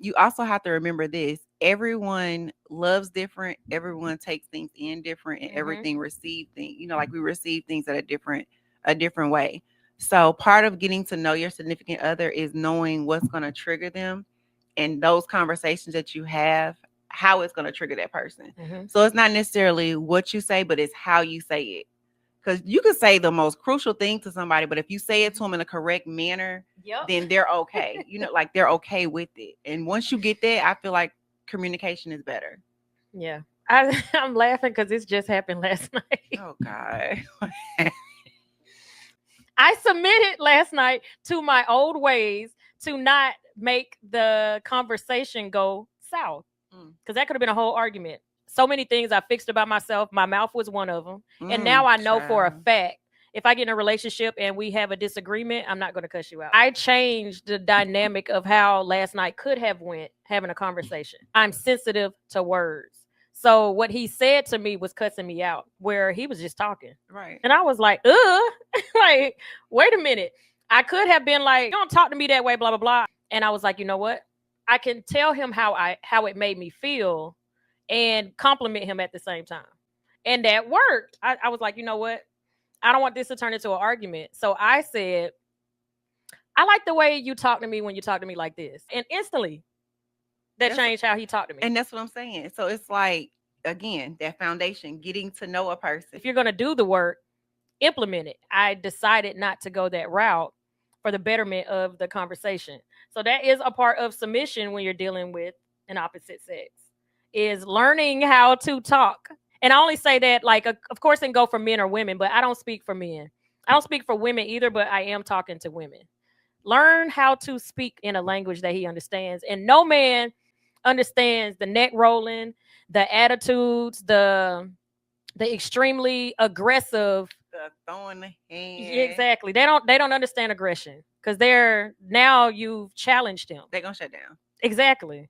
you also have to remember this. Everyone loves different, everyone takes things in different, and Mm-hmm. everything receive things, like we receive things at a different way. So part of getting to know your significant other is knowing what's going to trigger them, and those conversations that you have, how it's going to trigger that person. Mm-hmm. So it's not necessarily what you say, but it's how you say it. Because you can say the most crucial thing to somebody, but if you say it to them in a correct manner, Yep. then they're okay. Like they're okay with it. And once you get that, I feel like communication is better. Yeah. I'm laughing because this just happened last night. Oh God. I submitted last night to my old ways to not make the conversation go south, Mm, because that could have been a whole argument. So many things I fixed about myself. My mouth was one of them. And now I know for a child. fact, if I get in a relationship and we have a disagreement, I'm not going to cuss you out. I changed the dynamic of how last night could have went having a conversation. I'm sensitive to words. So what he said to me was cussing me out, where he was just talking. Right. And I was like, like, wait a minute. I could have been like, you don't talk to me that way, blah, blah, blah. And I was like, you know what? I can tell him how it made me feel and compliment him at the same time. And that worked. I was like, you know what? I don't want this to turn into an argument. So I said, I like the way you talk to me when you talk to me like this. And instantly that That's changed how he talked to me. and that's what I'm saying. So it's like, again, that foundation, getting to know a person. If you're going to do the work, implement it. I decided not to go that route for the betterment of the conversation. So that is a part of submission when you're dealing with an opposite sex, is learning how to talk. And I only say that, like, of course, it can go for men or women, but I don't speak for men. I don't speak for women either, but I am talking to women. Learn how to speak in a language that he understands. And no man understands the neck rolling, the attitudes, the extremely aggressive. The throwing the Yeah, hand, exactly. They don't understand aggression because they're now you've challenged them. they're gonna shut down. Exactly.